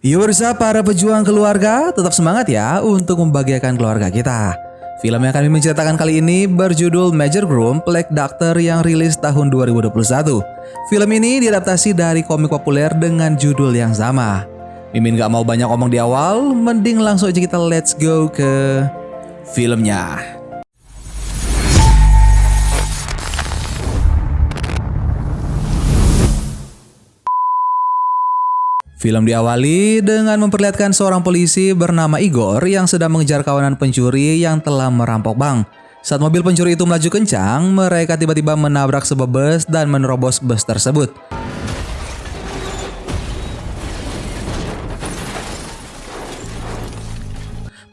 Yursa para pejuang keluarga, tetap semangat ya untuk membahagiakan keluarga kita. Film yang kami menceritakan kali ini berjudul Major Groom Plague Doctor yang rilis tahun 2021. Film ini diadaptasi dari komik populer dengan judul yang sama. Mimin gak mau banyak omong di awal, mending langsung aja kita let's go ke filmnya. Film diawali dengan memperlihatkan seorang polisi bernama Igor yang sedang mengejar kawanan pencuri yang telah merampok bank. Saat mobil pencuri itu melaju kencang, mereka tiba-tiba menabrak sebuah bus dan menerobos bus tersebut.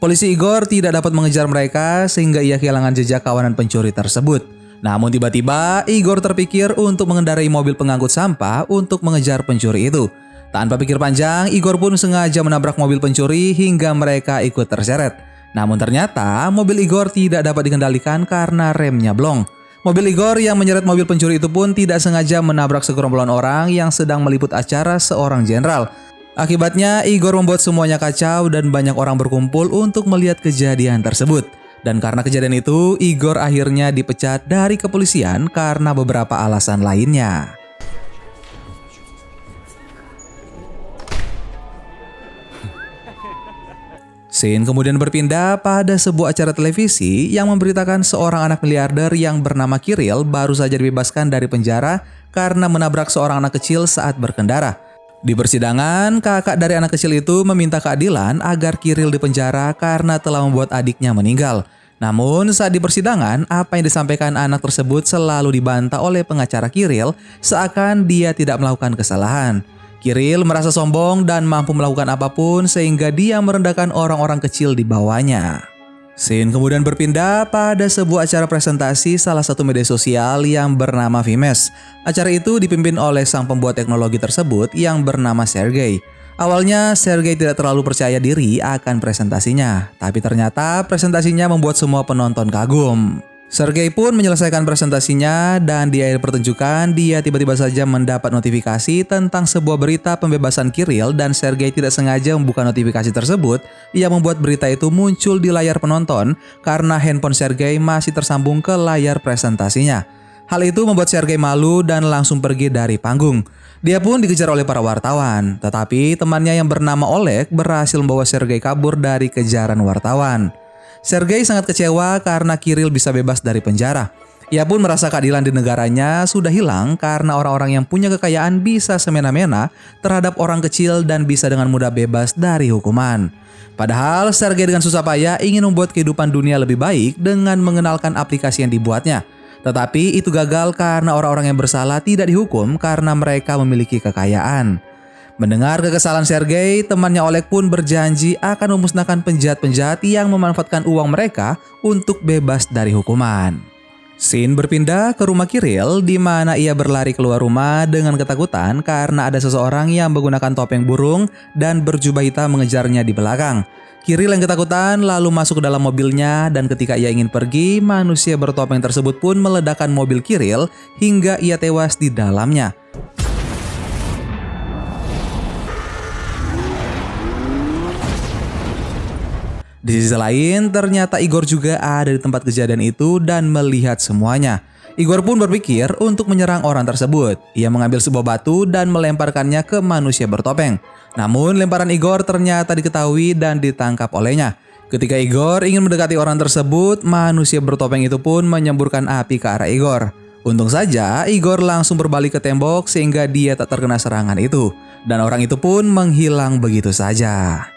Polisi Igor tidak dapat mengejar mereka sehingga ia kehilangan jejak kawanan pencuri tersebut. Namun tiba-tiba Igor terpikir untuk mengendarai mobil pengangkut sampah untuk mengejar pencuri itu. Tanpa pikir panjang, Igor pun sengaja menabrak mobil pencuri hingga mereka ikut terseret. Namun ternyata mobil Igor tidak dapat dikendalikan karena remnya blong. Mobil Igor yang menyeret mobil pencuri itu pun tidak sengaja menabrak segerombolan orang yang sedang meliput acara seorang jenderal. Akibatnya Igor membuat semuanya kacau dan banyak orang berkumpul untuk melihat kejadian tersebut. Dan karena kejadian itu, Igor akhirnya dipecat dari kepolisian karena beberapa alasan lainnya. Scene kemudian berpindah pada sebuah acara televisi yang memberitakan seorang anak miliarder yang bernama Kirill baru saja dibebaskan dari penjara karena menabrak seorang anak kecil saat berkendara. Di persidangan, kakak dari anak kecil itu meminta keadilan agar Kirill dipenjara karena telah membuat adiknya meninggal. Namun saat di persidangan, apa yang disampaikan anak tersebut selalu dibantah oleh pengacara Kirill seakan dia tidak melakukan kesalahan. Kirill merasa sombong dan mampu melakukan apapun sehingga dia merendahkan orang-orang kecil di bawahnya. Scene kemudian berpindah pada sebuah acara presentasi salah satu media sosial yang bernama Vimes. Acara itu dipimpin oleh sang pembuat teknologi tersebut yang bernama Sergey. Awalnya Sergey tidak terlalu percaya diri akan presentasinya, tapi ternyata presentasinya membuat semua penonton kagum. Sergey pun menyelesaikan presentasinya dan di akhir pertunjukan dia tiba-tiba saja mendapat notifikasi tentang sebuah berita pembebasan Kirill dan Sergey tidak sengaja membuka notifikasi tersebut yang membuat berita itu muncul di layar penonton karena handphone Sergey masih tersambung ke layar presentasinya. Hal itu membuat Sergey malu dan langsung pergi dari panggung. Dia pun dikejar oleh para wartawan, tetapi temannya yang bernama Oleg berhasil membawa Sergey kabur dari kejaran wartawan. Sergey sangat kecewa karena Kirill bisa bebas dari penjara. Ia pun merasa keadilan di negaranya sudah hilang karena orang-orang yang punya kekayaan bisa semena-mena terhadap orang kecil dan bisa dengan mudah bebas dari hukuman. Padahal Sergey dengan susah payah ingin membuat kehidupan dunia lebih baik dengan mengenalkan aplikasi yang dibuatnya. Tetapi itu gagal karena orang-orang yang bersalah tidak dihukum karena mereka memiliki kekayaan. Mendengar kekesalan Sergey, temannya Oleg pun berjanji akan memusnahkan penjahat-penjahat yang memanfaatkan uang mereka untuk bebas dari hukuman. Scene berpindah ke rumah Kirill di mana ia berlari keluar rumah dengan ketakutan karena ada seseorang yang menggunakan topeng burung dan berjubah hitam mengejarnya di belakang. Kirill yang ketakutan lalu masuk ke dalam mobilnya dan ketika ia ingin pergi, manusia bertopeng tersebut pun meledakkan mobil Kirill hingga ia tewas di dalamnya. Di sisi lain, ternyata Igor juga ada di tempat kejadian itu dan melihat semuanya. Igor pun berpikir untuk menyerang orang tersebut. Ia mengambil sebuah batu dan melemparkannya ke manusia bertopeng. Namun lemparan Igor ternyata diketahui dan ditangkap olehnya. Ketika Igor ingin mendekati orang tersebut, manusia bertopeng itu pun menyemburkan api ke arah Igor. Untung saja Igor langsung berbalik ke tembok sehingga dia tak terkena serangan itu. Dan orang itu pun menghilang begitu saja.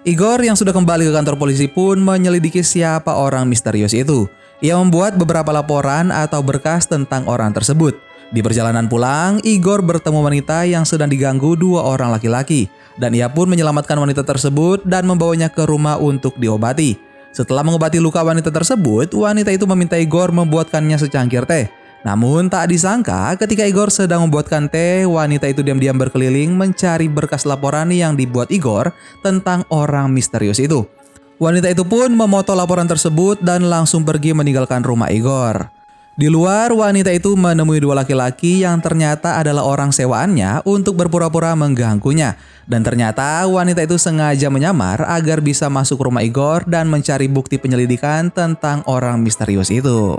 Igor yang sudah kembali ke kantor polisi pun menyelidiki siapa orang misterius itu. Ia membuat beberapa laporan atau berkas tentang orang tersebut. Di perjalanan pulang, Igor bertemu wanita yang sedang diganggu dua orang laki-laki. Dan ia pun menyelamatkan wanita tersebut dan membawanya ke rumah untuk diobati. Setelah mengobati luka wanita tersebut, wanita itu meminta Igor membuatkannya secangkir teh. Namun tak disangka ketika Igor sedang membuatkan teh, wanita itu diam-diam berkeliling mencari berkas laporan yang dibuat Igor tentang orang misterius itu. Wanita itu pun memotong laporan tersebut dan langsung pergi meninggalkan rumah Igor. Di luar, wanita itu menemui dua laki-laki yang ternyata adalah orang sewaannya untuk berpura-pura mengganggunya. Dan ternyata wanita itu sengaja menyamar agar bisa masuk rumah Igor dan mencari bukti penyelidikan tentang orang misterius itu.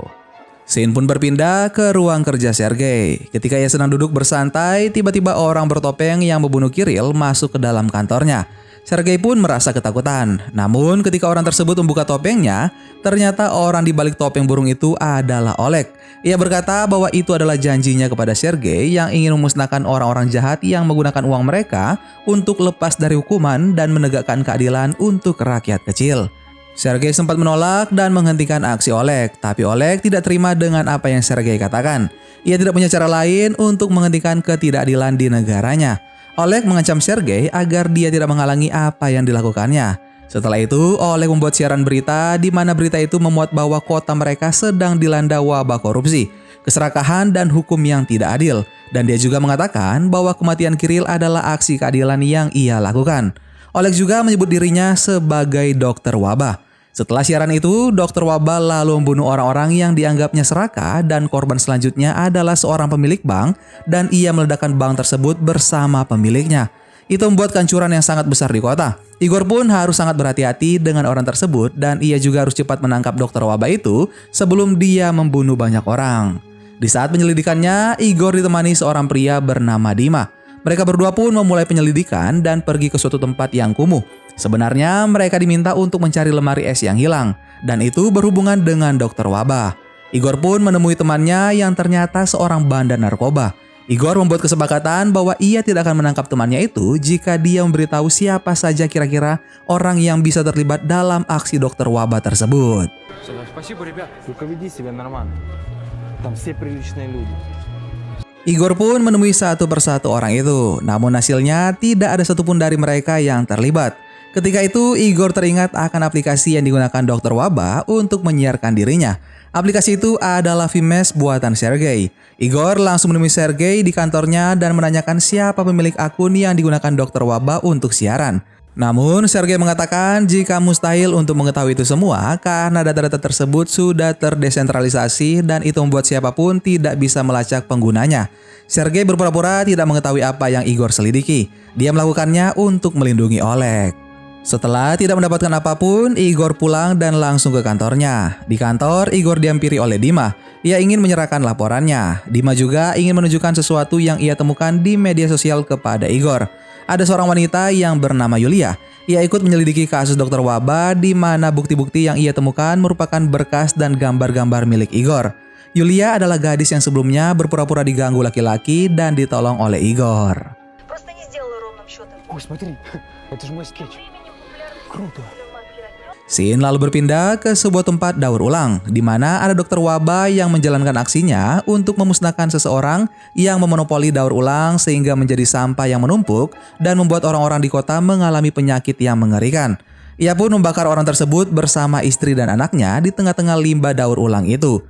Scene pun berpindah ke ruang kerja Sergei. Ketika ia sedang duduk bersantai, tiba-tiba orang bertopeng yang membunuh Kirill masuk ke dalam kantornya. Sergei pun merasa ketakutan. Namun ketika orang tersebut membuka topengnya, ternyata orang di balik topeng burung itu adalah Oleg. Ia berkata bahwa itu adalah janjinya kepada Sergei yang ingin memusnahkan orang-orang jahat yang menggunakan uang mereka untuk lepas dari hukuman dan menegakkan keadilan untuk rakyat kecil. Sergei sempat menolak dan menghentikan aksi Oleg, tapi Oleg tidak terima dengan apa yang Sergei katakan. Ia tidak punya cara lain untuk menghentikan ketidakadilan di negaranya. Oleg mengancam Sergei agar dia tidak menghalangi apa yang dilakukannya. Setelah itu, Oleg membuat siaran berita di mana berita itu memuat bahwa kota mereka sedang dilanda wabah korupsi, keserakahan, dan hukum yang tidak adil. Dan dia juga mengatakan bahwa kematian Kirill adalah aksi keadilan yang ia lakukan. Oleg juga menyebut dirinya sebagai dokter wabah. Setelah siaran itu, dokter wabah lalu membunuh orang-orang yang dianggapnya serakah dan korban selanjutnya adalah seorang pemilik bank dan ia meledakkan bank tersebut bersama pemiliknya. Itu membuat kehancuran yang sangat besar di kota. Igor pun harus sangat berhati-hati dengan orang tersebut dan ia juga harus cepat menangkap dokter wabah itu sebelum dia membunuh banyak orang. Di saat penyelidikannya, Igor ditemani seorang pria bernama Dima. Mereka berdua pun memulai penyelidikan dan pergi ke suatu tempat yang kumuh. Sebenarnya mereka diminta untuk mencari lemari es yang hilang, dan itu berhubungan dengan dokter wabah. Igor pun menemui temannya yang ternyata seorang bandar narkoba. Igor membuat kesepakatan bahwa ia tidak akan menangkap temannya itu jika dia memberitahu siapa saja kira-kira orang yang bisa terlibat dalam aksi dokter wabah tersebut. Igor pun menemui satu persatu orang itu, namun hasilnya tidak ada satupun dari mereka yang terlibat. Ketika itu, Igor teringat akan aplikasi yang digunakan dokter wabah untuk menyiarkan dirinya. Aplikasi itu adalah Vimes buatan Sergei. Igor langsung menemui Sergei di kantornya dan menanyakan siapa pemilik akun yang digunakan dokter wabah untuk siaran. Namun, Sergei mengatakan jika mustahil untuk mengetahui itu semua karena data-data tersebut sudah terdesentralisasi dan itu membuat siapapun tidak bisa melacak penggunanya. Sergei berpura-pura tidak mengetahui apa yang Igor selidiki. Dia melakukannya untuk melindungi Oleg. Setelah tidak mendapatkan apapun, Igor pulang dan langsung ke kantornya. Di kantor, Igor dihampiri oleh Dima. Ia ingin menyerahkan laporannya. Dima juga ingin menunjukkan sesuatu yang ia temukan di media sosial kepada Igor. Ada seorang wanita yang bernama Yulia. Ia ikut menyelidiki kasus dokter wabah di mana bukti-bukti yang ia temukan merupakan berkas dan gambar-gambar milik Igor. Yulia adalah gadis yang sebelumnya berpura-pura diganggu laki-laki dan ditolong oleh Igor. Scene lalu berpindah ke sebuah tempat daur ulang, di mana ada dokter wabah yang menjalankan aksinya untuk memusnahkan seseorang yang memonopoli daur ulang sehingga menjadi sampah yang menumpuk dan membuat orang-orang di kota mengalami penyakit yang mengerikan. Ia pun membakar orang tersebut bersama istri dan anaknya di tengah-tengah limbah daur ulang itu.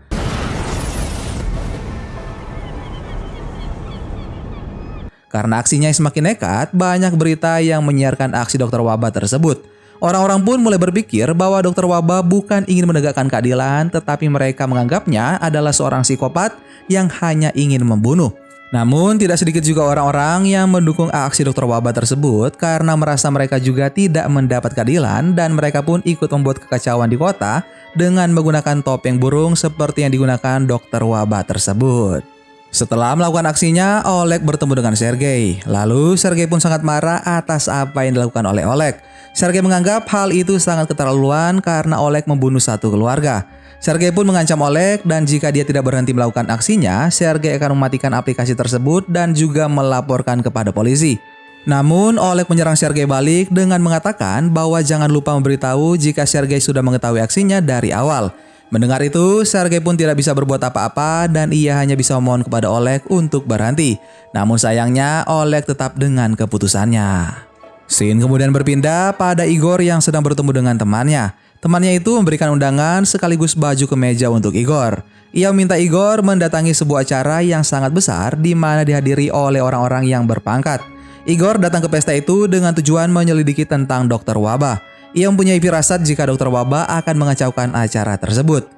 Karena aksinya yang semakin nekat, banyak berita yang menyiarkan aksi dokter wabah tersebut. Orang-orang pun mulai berpikir bahwa dokter wabah bukan ingin menegakkan keadilan, tetapi mereka menganggapnya adalah seorang psikopat yang hanya ingin membunuh. Namun tidak sedikit juga orang-orang yang mendukung aksi dokter wabah tersebut karena merasa mereka juga tidak mendapat keadilan dan mereka pun ikut membuat kekacauan di kota dengan menggunakan topeng burung seperti yang digunakan dokter wabah tersebut. Setelah melakukan aksinya, Oleg bertemu dengan Sergei. Lalu Sergei pun sangat marah atas apa yang dilakukan oleh Oleg. Sergei menganggap hal itu sangat keterlaluan karena Oleg membunuh satu keluarga. Sergei pun mengancam Oleg dan jika dia tidak berhenti melakukan aksinya, Sergei akan mematikan aplikasi tersebut dan juga melaporkan kepada polisi. Namun Oleg menyerang Sergei balik dengan mengatakan bahwa jangan lupa memberitahu jika Sergei sudah mengetahui aksinya dari awal. Mendengar itu, Sergei pun tidak bisa berbuat apa-apa dan ia hanya bisa memohon kepada Oleg untuk berhenti. Namun sayangnya, Oleg tetap dengan keputusannya. Scene kemudian berpindah pada Igor yang sedang bertemu dengan temannya. Temannya itu memberikan undangan sekaligus baju kemeja untuk Igor. Ia meminta Igor mendatangi sebuah acara yang sangat besar di mana dihadiri oleh orang-orang yang berpangkat. Igor datang ke pesta itu dengan tujuan menyelidiki tentang dokter wabah. Ia mempunyai firasat jika dokter wabah akan mengacaukan acara tersebut.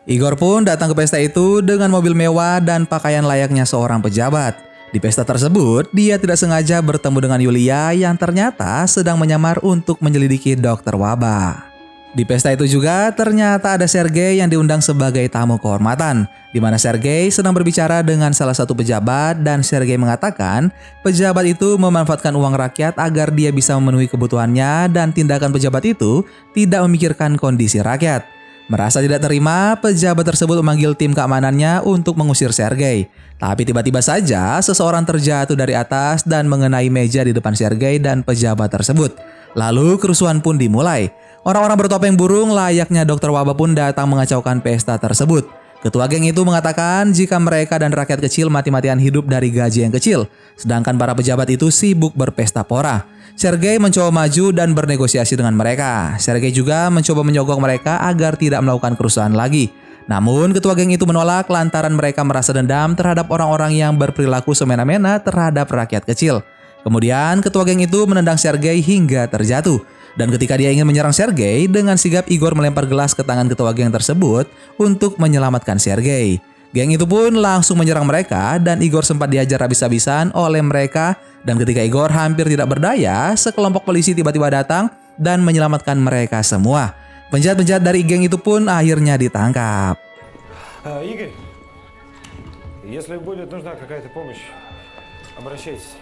Igor pun datang ke pesta itu dengan mobil mewah dan pakaian layaknya seorang pejabat. Di pesta tersebut, dia tidak sengaja bertemu dengan Yulia yang ternyata sedang menyamar untuk menyelidiki dokter wabah. Di pesta itu juga ternyata ada Sergei yang diundang sebagai tamu kehormatan, di mana Sergei sedang berbicara dengan salah satu pejabat dan Sergei mengatakan pejabat itu memanfaatkan uang rakyat agar dia bisa memenuhi kebutuhannya dan tindakan pejabat itu tidak memikirkan kondisi rakyat. Merasa tidak terima, pejabat tersebut memanggil tim keamanannya untuk mengusir Sergei. Tapi tiba-tiba saja seseorang terjatuh dari atas dan mengenai meja di depan Sergei dan pejabat tersebut. Lalu kerusuhan pun dimulai. Orang-orang bertopeng burung layaknya dokter wabah pun datang mengacaukan pesta tersebut. Ketua geng itu mengatakan jika mereka dan rakyat kecil mati-matian hidup dari gaji yang kecil, sedangkan para pejabat itu sibuk berpesta pora. Sergei mencoba maju dan bernegosiasi dengan mereka. Sergei juga mencoba menyogok mereka agar tidak melakukan kerusuhan lagi. Namun ketua geng itu menolak lantaran mereka merasa dendam terhadap orang-orang yang berperilaku semena-mena terhadap rakyat kecil. Kemudian ketua geng itu menendang Sergei hingga terjatuh. Dan ketika dia ingin menyerang Sergei, dengan sigap Igor melempar gelas ke tangan ketua geng tersebut untuk menyelamatkan Sergei. Geng itu pun langsung menyerang mereka dan Igor sempat dihajar habis-habisan oleh mereka. Dan ketika Igor hampir tidak berdaya, sekelompok polisi tiba-tiba datang dan menyelamatkan mereka semua. Penjahat-penjahat dari geng itu pun akhirnya ditangkap. Игорь, если будет нужна какая-то помощь, обращайтесь.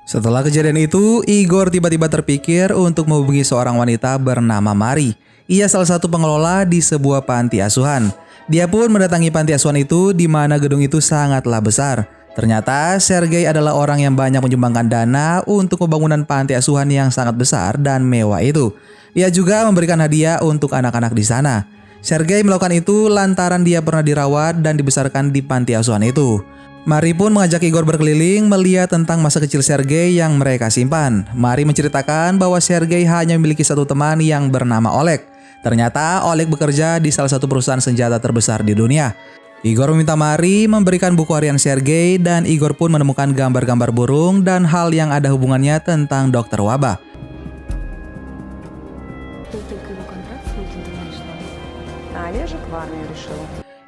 Setelah kejadian itu, Igor tiba-tiba terpikir untuk menghubungi seorang wanita bernama Mari. Ia salah satu pengelola di sebuah panti asuhan. Dia pun mendatangi panti asuhan itu di mana gedung itu sangatlah besar. Ternyata Sergei adalah orang yang banyak menyumbangkan dana untuk pembangunan panti asuhan yang sangat besar dan mewah itu. Ia juga memberikan hadiah untuk anak-anak di sana. Sergei melakukan itu lantaran dia pernah dirawat dan dibesarkan di panti asuhan itu. Mari pun mengajak Igor berkeliling melihat tentang masa kecil Sergei yang mereka simpan. Mari menceritakan bahwa Sergei hanya memiliki satu teman yang bernama Oleg. Ternyata Oleg bekerja di salah satu perusahaan senjata terbesar di dunia. Igor meminta Mari memberikan buku harian Sergei dan Igor pun menemukan gambar-gambar burung dan hal yang ada hubungannya tentang dokter wabah.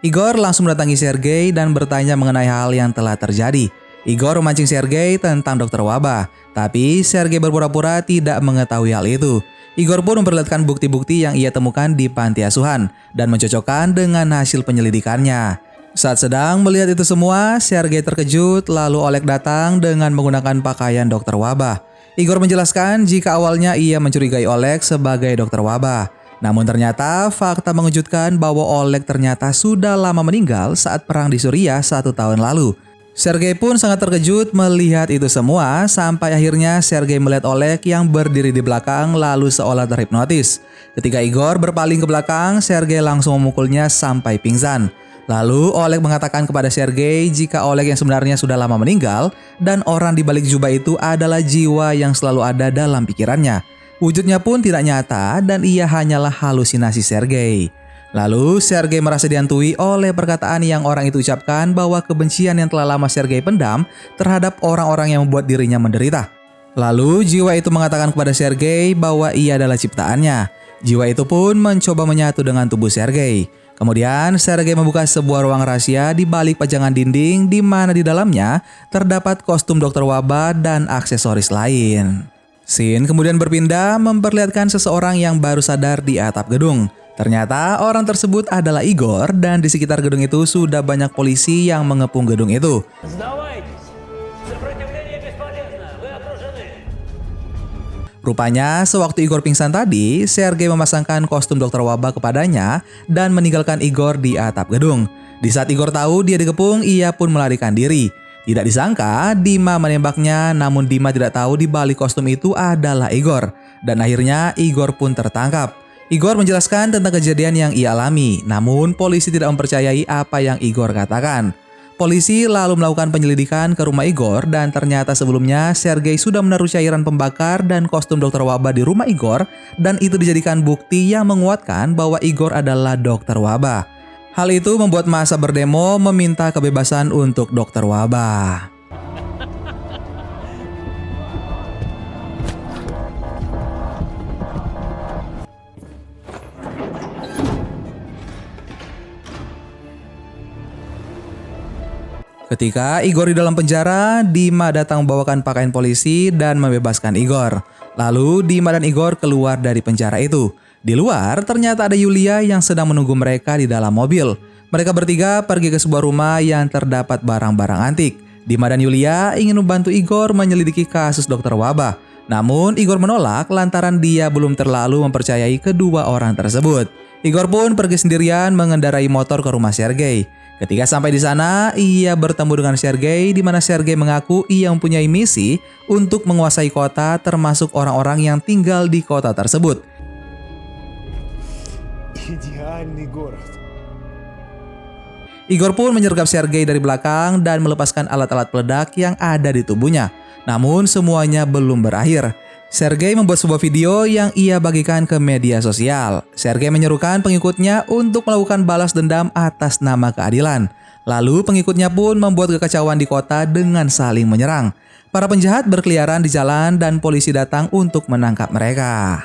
Igor langsung mendatangi Sergei dan bertanya mengenai hal yang telah terjadi. Igor memancing Sergei tentang dokter wabah, tapi Sergei berpura-pura tidak mengetahui hal itu. Igor pun memperlihatkan bukti-bukti yang ia temukan di panti asuhan dan mencocokkan dengan hasil penyelidikannya. Saat sedang melihat itu semua, Sergei terkejut lalu Oleg datang dengan menggunakan pakaian dokter wabah. Igor menjelaskan jika awalnya ia mencurigai Oleg sebagai dokter wabah. Namun ternyata fakta mengejutkan bahwa Oleg ternyata sudah lama meninggal saat perang di Suriah 1 tahun lalu. Sergei pun sangat terkejut melihat itu semua sampai akhirnya Sergei melihat Oleg yang berdiri di belakang lalu seolah terhipnotis. Ketika Igor berpaling ke belakang, Sergei langsung memukulnya sampai pingsan. Lalu Oleg mengatakan kepada Sergei jika Oleg yang sebenarnya sudah lama meninggal dan orang di balik jubah itu adalah jiwa yang selalu ada dalam pikirannya. Wujudnya pun tidak nyata dan ia hanyalah halusinasi Sergei. Lalu Sergei merasa dihantui oleh perkataan yang orang itu ucapkan bahwa kebencian yang telah lama Sergei pendam terhadap orang-orang yang membuat dirinya menderita. Lalu jiwa itu mengatakan kepada Sergei bahwa ia adalah ciptaannya. Jiwa itu pun mencoba menyatu dengan tubuh Sergei. Kemudian Sergei membuka sebuah ruang rahasia di balik pajangan dinding di mana di dalamnya terdapat kostum dokter wabah dan aksesoris lain. Scene kemudian berpindah memperlihatkan seseorang yang baru sadar di atap gedung. Ternyata orang tersebut adalah Igor dan di sekitar gedung itu sudah banyak polisi yang mengepung gedung itu. Rupanya sewaktu Igor pingsan tadi, Sergei memasangkan kostum dokter wabah kepadanya dan meninggalkan Igor di atap gedung. Di saat Igor tahu dia dikepung, ia pun melarikan diri. Tidak disangka, Dima menembaknya, namun Dima tidak tahu di balik kostum itu adalah Igor. Dan akhirnya Igor pun tertangkap. Igor menjelaskan tentang kejadian yang ia alami, namun polisi tidak mempercayai apa yang Igor katakan. Polisi lalu melakukan penyelidikan ke rumah Igor dan ternyata sebelumnya Sergei sudah menaruh cairan pembakar dan kostum dokter wabah di rumah Igor dan itu dijadikan bukti yang menguatkan bahwa Igor adalah dokter wabah. Hal itu membuat massa berdemo meminta kebebasan untuk dokter wabah. Ketika Igor di dalam penjara, Dima datang membawakan pakaian polisi dan membebaskan Igor. Lalu Dima dan Igor keluar dari penjara itu. Di luar ternyata ada Yulia yang sedang menunggu mereka di dalam mobil. Mereka bertiga pergi ke sebuah rumah yang terdapat barang-barang antik. Dima dan Yulia ingin membantu Igor menyelidiki kasus dokter wabah. Namun Igor menolak lantaran dia belum terlalu mempercayai kedua orang tersebut. Igor pun pergi sendirian mengendarai motor ke rumah Sergei. Ketika sampai di sana, ia bertemu dengan Sergei di mana Sergei mengaku ia mempunyai misi untuk menguasai kota termasuk orang-orang yang tinggal di kota tersebut. Идеальный город. Igor pun menyergap Sergei dari belakang dan melepaskan alat-alat peledak yang ada di tubuhnya. Namun semuanya belum berakhir. Sergei membuat sebuah video yang ia bagikan ke media sosial. Sergei menyerukan pengikutnya untuk melakukan balas dendam atas nama keadilan. Lalu pengikutnya pun membuat kekacauan di kota dengan saling menyerang. Para penjahat berkeliaran di jalan dan polisi datang untuk menangkap mereka.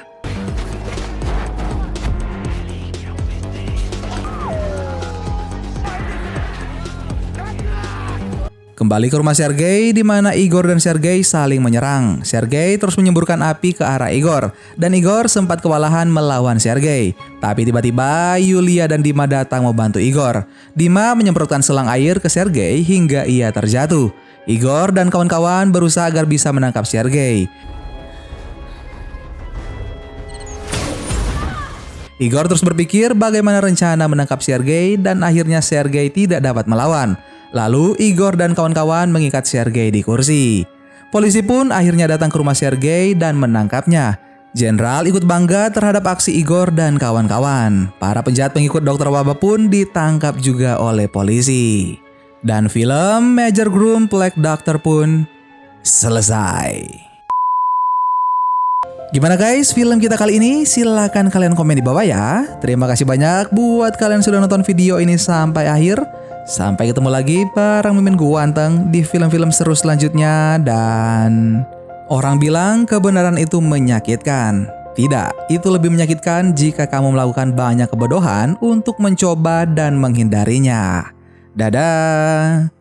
Kembali ke rumah Sergei di mana Igor dan Sergei saling menyerang. Sergei terus menyemburkan api ke arah Igor dan Igor sempat kewalahan melawan Sergei. Tapi tiba-tiba Yulia dan Dima datang membantu Igor. Dima menyemprotkan selang air ke Sergei hingga ia terjatuh. Igor dan kawan-kawan berusaha agar bisa menangkap Sergei. Igor terus berpikir bagaimana rencana menangkap Sergei dan akhirnya Sergei tidak dapat melawan. Lalu Igor dan kawan-kawan mengikat Sergei di kursi. Polisi pun akhirnya datang ke rumah Sergei dan menangkapnya. Jenderal ikut bangga terhadap aksi Igor dan kawan-kawan. Para penjahat pengikut dokter wabah pun ditangkap juga oleh polisi. Dan film Major Groom Black Doctor pun selesai. Gimana guys film kita kali ini? Silahkan kalian komen di bawah ya. Terima kasih banyak buat kalian sudah nonton video ini sampai akhir. Sampai ketemu lagi bareng Mimin Guanteng di film-film seru selanjutnya. Dan orang bilang kebenaran itu menyakitkan. Tidak, itu lebih menyakitkan jika kamu melakukan banyak kebodohan untuk mencoba dan menghindarinya. Dadah.